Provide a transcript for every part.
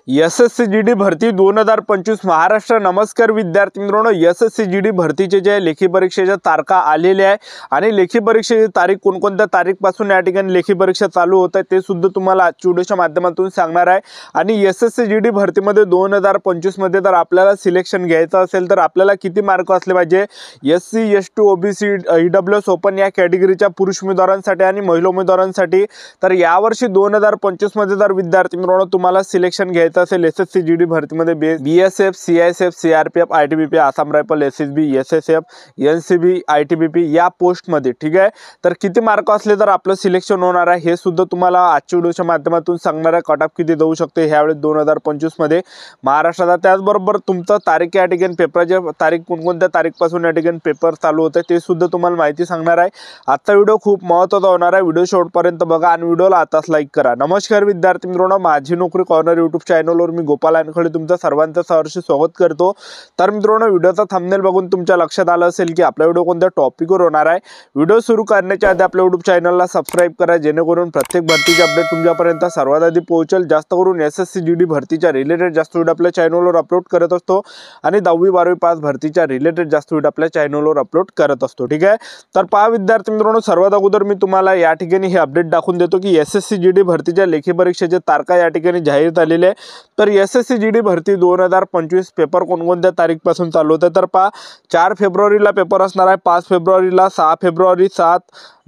SSC भरती 2025 महाराष्ट्र। नमस्कार विद्यार्थी मित्रांनो, एसएससी भरतीचे जे लेखी परीक्षेच्या तारखा आलेल्या आहे आणि लेखी परीक्षेची तारीख कोणकोणत्या तारीखपासून या ठिकाणी लेखी परीक्षा चालू होत आहे ते सुद्धा तुम्हाला आजच्या व्हिडिओच्या माध्यमातून सांगणार आहे। आणि एसएससी भरतीमध्ये 2025 मध्ये जर आपल्याला सिलेक्शन घ्यायचं असेल तर आपल्याला किती मार्क असले पाहिजे, SC ST OBC EWS open या कॅटेगरीच्या पुरुष उमेदवारांसाठी आणि महिला उमेदवारांसाठी। तर यावर्षी 2025 मध्ये जर विद्यार्थी मित्रांनो तुम्हाला सिलेक्शन घ्यायचं असेल एसएससी भरतीमध्ये BSF CISF CRPF ITBP Assam rifle SSB SSF NCB ITBP या पोस्ट मध्ये, ठीक आहे, तर किती मार्क असले तर आपलं सिलेक्शन होणार आहे हे सुद्धा तुम्हाला आजच्या व्हिडिओच्या माध्यमातून सांगणार आहे। कट ऑफ किती जाऊ शकते ह्यावेळी 2025 मध्ये महाराष्ट्रात। त्याचबरोबर तुमचं तारीख या ठिकाणी पेपरच्या तारीख कोणकोणत्या तारीखपासून या ठिकाणी पेपर चालू होते ते सुद्धा तुम्हाला माहिती सांगणार आहे। आजचा व्हिडिओ खूप महत्त्वाचा होणार आहे, व्हिडिओ शेवटपर्यंत बघा आणि व्हिडिओला आताच लाईक करा। नमस्कार विद्यार्थी मित्रांनो, माझी नोकरी कॉर्नर यूट्यूब चॅनलवर मी गोपाल अनखडे तुमचं सर्वांचं सहर्ष स्वागत करतो। तर मित्रांनो, व्हिडिओचा थंबनेल बघून तुमच्या लक्षात आलं असेल की आपला व्हिडिओ कोणत्या टॉपिकवर होणार आहे। व्हिडिओ सुरू करण्याच्या आधी आपल्या यूट्यूब चॅनलला सबस्क्राइब करा जेणेकरून प्रत्येक भरतीचे अपडेट तुमच्यापर्यंत सर्वात आधी पोहोचेल। जास्त करून एसएससी भरतीच्या रिलेटेड जास्त व्हिडिओ आपल्या चॅनलवर अपलोड करत असतो आणि 10वी 12वी पास भरतीच्या रिलेटेड जास्त व्हिडिओ आपल्या चॅनलवर अपलोड करत असतो, ठीक आहे। तर पहा विद्यार्थी मित्रांनो, सर्वात अगोदर मी तुम्हाला या ठिकाणी हे अपडेट दाखवून देतो की एसएससी भरतीच्या लेखी परीक्षेचे तारखा या ठिकाणी जाहीर झालेले आहे। तर एसएससी भरती 2025 पेपर कोणकोणत्या तारीखपासून चालू होते तर पहा, 4 फेब्रुवारीला पेपर असणार आहे, 5 फेब्रुवारीला, 6 फेब्रुवारी, 7,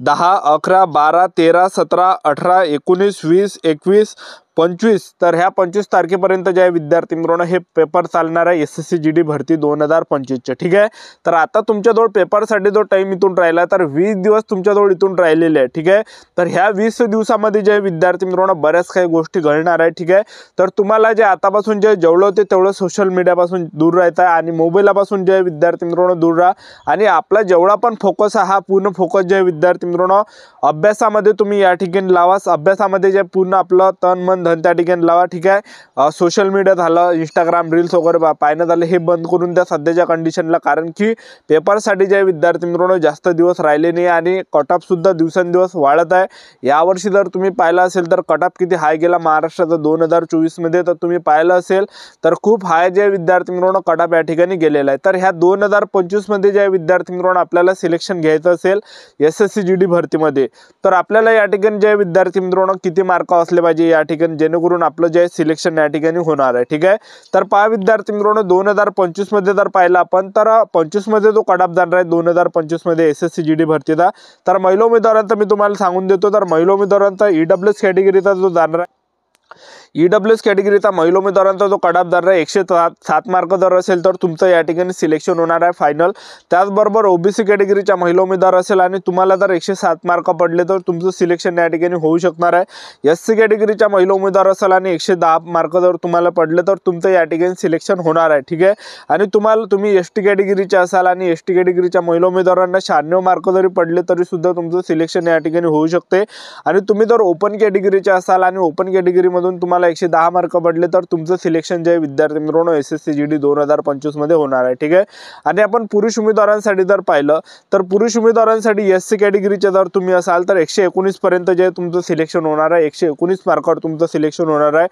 10, 11, 12, 13, 17, 18, 19, 20, 21, 25। तर ह्या 25 तारखेपर्यंत जे विद्यार्थी मित्रांनो हे पेपर चालणार आहे एसएससी भरती 2025 चे, ठीक आहे। तर आता तुमच्याजवळ पेपरसाठी जो टाइम इथून राहिला तर 20 दिवस तुमच्याजवळ इथून राहिलेले आहे, ठीक आहे। तर ह्या 20 दिवसामध्ये जे विद्यार्थी मित्रांनो बऱ्याच काही गोष्टी घडणार आहे, ठीक आहे। तर तुम्हाला जे आतापासून जे जेवढं होते तेवढं सोशल मीडियापासून दूर राहायचं आहे आणि मोबाईलपासून जे विद्यार्थी मित्रांनो दूर राहा आणि आपला जेवढा पण फोकस आहे हा पूर्ण फोकस जे विद्यार्थी मित्रांनो अभ्यासामध्ये तुम्ही या ठिकाणी लावा। अभ्यासामध्ये जे पूर्ण आपलं तन मन धन त्या ठिकाणी लावा, ठीक आहे। सोशल मीडिया झालं, इंस्टाग्राम रील्स वगैरे पाहणं झालं हे बंद करून द्या सध्याच्या कंडिशनला, कारण की पेपरसाठी जे विद्यार्थी मित्रांनो जास्त दिवस राहिले नाही आणि कट ऑफ सुद्धा दिवसेंदिवस वाढत आहे। यावर्षी जर तुम्ही पाहिलं असेल तर कट ऑफ किती हाय गेला महाराष्ट्राचा 2024 मध्ये, तर तुम्ही पाहिलं असेल तर खूप हाय जे विद्यार्थी मित्रांनो कट ऑफ या ठिकाणी गेलेला आहे। तर ह्या 2025 मध्ये जे विद्यार्थी मित्रांनो आपल्याला सिलेक्शन घ्यायचं असेल एसएससी भरतीमध्ये तर आपल्याला या ठिकाणी जे विद्यार्थी मित्रांनो किती मार्क असले पाहिजे या ठिकाणी जेणेकरून आपलं जे सिलेक्शन या ठिकाणी होणार आहे, ठीक आहे। तर पहा विद्यार्थी मित्रांनो, 2025 मध्ये जर पाहिलं आपण तर 25 मध्ये जो कट ऑफ जाणार आहे 2025 मध्ये एसएससी भरतीचा, तर महिला उमेदवारांचा मी तुम्हाला सांगून देतो। तर महिला उमेदवारांचा ईडब्ल्यूएस कॅटेगरीचा जो जाणार आहे ईडब्ल्यूएस कॅटेगरीचा महिला उमेदवारांचा जो कट ऑफ जाणार आहे 107 मार्क जर असेल तर तुमचं या ठिकाणी सिलेक्शन होणार आहे फायनल। त्याचबरोबर ओबीसी कॅटेगरीच्या महिला उमेदवार असेल आणि तुम्हाला जर 107 मार्क पडले तर तुमचं सिलेक्शन या ठिकाणी होऊ शकणार आहे। एससी कॅटेगरीच्या महिला उमेदवार असेल आणि 110 मार्क जर तुम्हाला पडले तर तुमचं या ठिकाणी सिलेक्शन होणार आहे, ठीक आहे। आणि तुम्ही एसटी कॅटेगरीचे असाल आणि एसटी कॅटेगरीच्या महिला उमेदवारांना 96 मार्क जरी पडले तरी सुद्धा तुमचं सिलेक्शन या ठिकाणी होऊ शकते। आणि तुम्ही जर ओपन कॅटेगरीचे असाल आणि ओपन कॅटेगरीमधून तुम्हाला 110 मार्क पडले तर तुमचं सिलेक्शन जे विद्यार्थी मित्रांनो एसएससी 2025 मध्ये होणार आहे, ठीक आहे। आणि आपण पुरुष उमेदवारांसाठी जर पाहिलं तर पुरुष उमेदवारांसाठी एससी कॅटेगरीचे जर तुम्ही असाल तर 119 पर्यंत जे तुमचं सिलेक्शन होणार आहे, 119 मार्कावर तुमचं सिलेक्शन होणार आहे।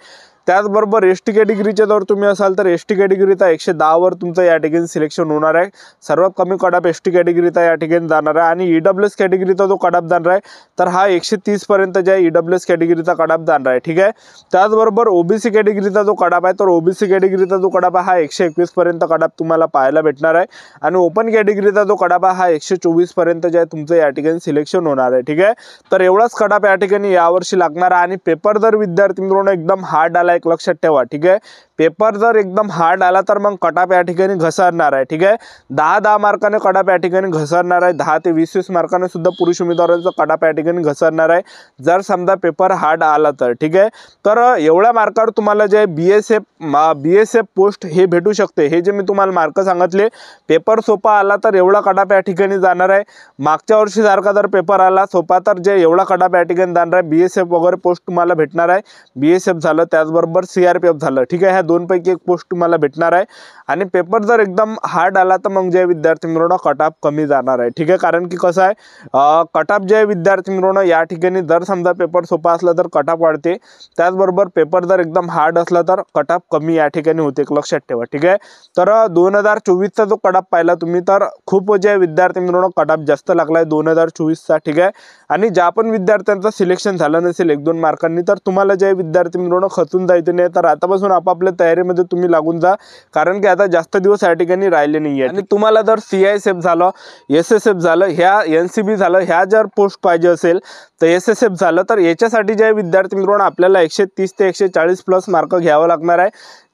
त्याचबरोबर एसटी कॅटेगरीचे जर तुम्ही असाल तर एसटी कॅटेगरीचा 110 वर तुमचं या ठिकाणी सिलेक्शन होणार आहे। सर्वात कमी कट ऑफ एसटी कॅटेगरीचा या ठिकाणी जाणार आहे। आणि ईडब्ल्यूएस कॅटेगरीचा जो कट ऑफ जाणार आहे तर हा 130 पर्यंत जे ईडब्ल्यूएस कॅटेगरीचा कट ऑफ जाणार आहे, ठीक आहे। त्याचबरोबर ओबीसी कॅटेगरीचा जो कट ऑफ आहे तर ओबीसी कॅटेगरीचा जो कट ऑफ आहे हा 121 पर्यंत कट ऑफ तुम्हाला पाहायला भेटणार आहे। आणि ओपन कॅटेगरीचा जो कट ऑफ आहे हा 124 पर्यंत जे तुमचं या ठिकाणी सिलेक्शन होणार आहे, ठीक आहे। तर एवढाच कट ऑफ या ठिकाणी यावर्षी लागणार आहे। आणि पेपर जर विद्यार्थी मित्रांनो एकदम हार्ड आला एक लक्षात ठेवा, ठीक आहे। पेपर जर एकदम हार्ड आला तर मग कट ऑफ या ठिकाणी घसरणार आहे, ठीक आहे। 10 मार्काने कट ऑफ या ठिकाणी घसरणार आहे, 10 ते 20 मार्काने सुद्धा पुरुष उमेदवारांचा कट ऑफ या ठिकाणी घसरणार आहे जर समजा पेपर हार्ड आला तर, ठीक आहे। तर एवढ्या मार्कावर तुम्हाला जे बीएसएफ पोस्ट हे भेटू शकते। हे जे मी तुम्हाला मार्क सांगितले, पेपर सोपा आला तर एवढा कट ऑफ या ठिकाणी जाणार आहे। मागच्या वर्षी सारखा जर पेपर आला सोपा तर जे एवढा कट ऑफ या ठिकाणी जाणार आहे बीएसएफ वगैरे पोस्ट तुम्हाला भेटणार आहे। बीएसएफ झालं, त्याचबरोबर त्याचबरोबर CRPF झालं, ठीक आहे। ह्या दोनपैकी एक पोस्ट तुम्हाला भेटणार आहे आणि पेपर जर एकदम हार्ड आला तर मग जे विद्यार्थी मित्रांनो कट ऑफ कमी जाणार आहे, ठीक आहे। कारण की कसं आहे कट ऑफ जे विद्यार्थी मित्रांनो या ठिकाणी जर समजा पेपर सोपा असला तर कट ऑफ वाढते, त्याचबरोबर पेपर जर एकदम हार्ड असला तर कट ऑफ कमी या ठिकाणी होते, लक्षात ठेवा, ठीक आहे। तर 2024चा जो कट ऑफ पाहिला तुम्ही तर खूप जे विद्यार्थी मित्रांनो कट ऑफ जास्त लागलाय 2024चा, ठीक आहे। आणि ज्या पण विद्यार्थ्यांचं सिलेक्शन झालं नसेल 1-2 मार्कांनी तर तुम्हाला जे विद्यार्थी मित्रांनो खचून जायचं नाही, तर आतापासून आपापल्या तयारीमध्ये तुम्ही लागून जा, कारण की आता जास्त दिवस या ठिकाणी राहिले नाहीये। आणि तुम्हाला जर CISF झालं, SSF झालं, ह्या NCB झालं, ह्या जर पोस्ट पाहिजे असेल तर SSF झालं तर याच्यासाठी जे विद्यार्थी मित्रांनो आपल्याला 130 ते 140 प्लस मार्क घ्यावं लागणार आहे।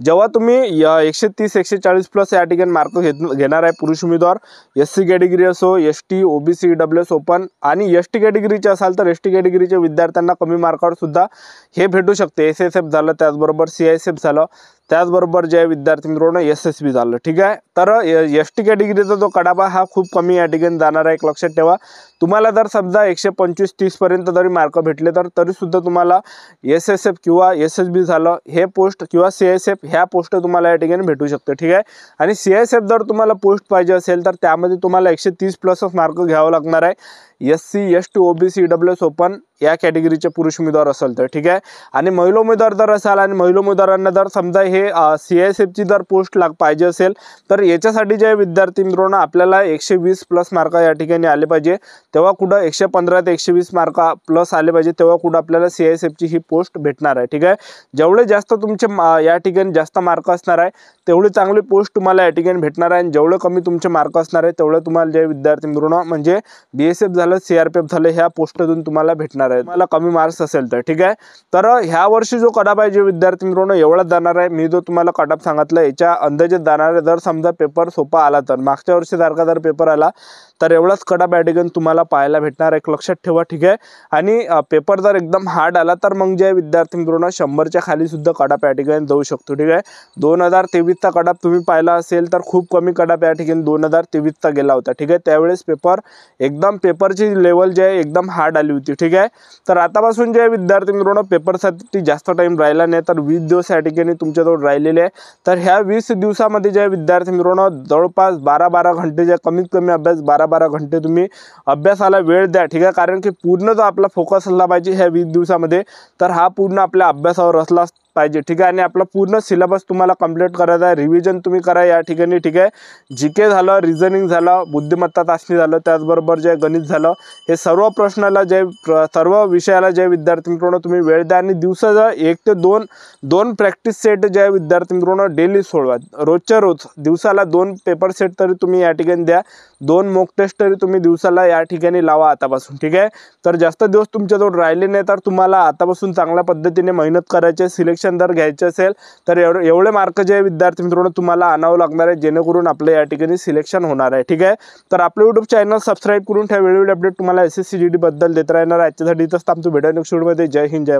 जेव्हा तुम्ही 130-140 प्लस या ठिकाणी मार्क घेणार आहे पुरुष उमेदवार, SC कॅटेगरी असो, ST, OBC, EWS ओपन आणि ST कॅटेगरीचे असाल तर ST कॅटेगरीच्या विद्यार्थ्यांना कमी मार्कावर सुद्धा हे भेटू शकते। SSF झालं, त्याचबरोबर CISF झालं, त्याचबरोबर जे विद्यार्थी मित्रांनो SSB झालं, ठीक आहे। तर ST कॅटेगरीचा जो कडापा हा खूप कमी या ठिकाणी जाणार आहे, एक लक्षात ठेवा। तुम्हाला जर समजा 125-30 पर्यंत जरी मार्क भेटले तर तरी सुद्धा तुम्हाला SSF किंवा SSB झालं हे पोस्ट किंवा CISF ह्या पोस्ट तुम्हाला या ठिकाणी भेटू शकते, ठीक आहे। आणि CISF जर तुम्हाला पोस्ट पाहिजे असेल तर त्यामध्ये तुम्हाला 130 प्लस मार्क घ्यावं लागणार आहे, SC, ST, OBC, EWS open या कॅटेगरीचे पुरुष उमेदवार असेल तर, ठीक आहे। आणि महिला उमेदवार जर असाल आणि महिला उमेदवारांना जर समजा हे CISFची जर पोस्ट पाहिजे असेल तर याच्यासाठी जे विद्यार्थी मित्रांनो आपल्याला 120 प्लस मार्क या ठिकाणी आले पाहिजे, तेव्हा कुठं 115 ते 120 मार्क प्लस आले पाहिजे, तेव्हा कुठं आपल्याला CISFची ही पोस्ट भेटणार आहे, ठीक आहे। जेवढे जास्त तुमचे या ठिकाणी जास्त मार्क असणार आहे तेवढी चांगली पोस्ट तुम्हाला या ठिकाणी भेटणार आहे, आणि जेवढे कमी तुमचे मार्क असणार आहे तेवढे तुम्हाला जे विद्यार्थी मित्रांनो म्हणजे BSF झालं, CRPF झालं ह्या पोस्टमधून तुम्हाला भेटणार आहे, तुम्हाला कमी मार्क्स असेल तर, ठीक आहे। तर ह्या वर्षी जो कट ऑफ आहे जे विद्यार्थी मित्रांनो एवढाच जाणार आहे। मी जो तुम्हाला कट ऑफ सांगितलं याच्या अंदाजे जाणार आहे। जर समजा पेपर सोपा आला तर मागच्या वर्षी सारखा जर पेपर आला तर एवढाच कट ऑफ या ठिकाणी तुम्हाला पाहायला भेटणार आहे, लक्षात ठेवा, ठीक आहे। आणि पेपर जर एकदम हार्ड आला तर मग जे विद्यार्थी मित्रांनो 100च्या खाली सुद्धा कट ऑफ या ठिकाणी जाऊ शकतो, ठीक आहे। 2023चा कट ऑफ तुम्ही पाहिला असेल तर खूप कमी कट ऑफ या ठिकाणी 2023चा गेला होता, ठीक आहे। त्यावेळेस पेपर एकदम पेपरची लेवल जे आहे एकदम हार्ड आली होती, ठीक आहे। तर आतापासून जे विद्यार्थी मित्रांनो पेपरसाठी जास्त टाइम राहिला नाही तर 20 दिवस या ठिकाणी तुमच्याजवळ राहिलेले आहे। तर ह्या 20 दिवसामध्ये जे विद्यार्थी मित्रांनो जवळपास 12-12 घंटे जे कमीत कमी अभ्यास 12-12 घंटे तुम्ही अभ्यासाला वेळ द्या, ठीक आहे। कारण की पूर्ण जो आपला फोकस असला पाहिजे ह्या 20 दिवसामध्ये तर हा पूर्ण आपल्या अभ्यासावर असला पाहिजे, ठीक आहे। आणि आपला पूर्ण सिलेबस तुम्हाला कंप्लीट करायचा आहे, रिव्हिजन तुम्ही करा या ठिकाणी, ठीक आहे। GK झालं, रिझनिंग झालं, बुद्धिमत्ता चाचणी झालं, त्याचबरोबर जे गणित झालं, हे सर्व प्रश्नाला जे सर्व विषयाला जे विद्यार्थी मित्रांनो तुम्ही वेळ द्या, आणि दिवसाचा 1 ते 2 प्रॅक्टिस सेट जे विद्यार्थी मित्रांनो डेली सोडवा, रोजच्या रोज दिवसाला 2 पेपर सेट तरी तुम्ही या ठिकाणी द्या, 2 मॉक टेस्ट तरी तुम्ही दिवसाला या ठिकाणी लावा आतापासून, ठीक आहे। तर जास्त दिवस तुमच्याजवळ राहिले नाही तर तुम्हाला आतापासून चांगल्या पद्धतीने मेहनत करायची, सिलेक्शन जर घ्यायचे असेल तर एवढे मार्क जे विद्यार्थी मित्रांनो तुम्हाला आणावं लागणार आहे जेणेकरून आपलं या ठिकाणी सिलेक्शन होणार आहे, ठीक आहे। तर आपलं YouTube चॅनल सबस्क्राईब करून ठेवा, वेळोवेळी अपडेट तुम्हाला SSC GD बद्दल देत राहणार आहे। आजच्यासाठी इथंच थांबतो, भेटूया नेक्स्ट व्हिडिओमध्ये। जय हिंद, जय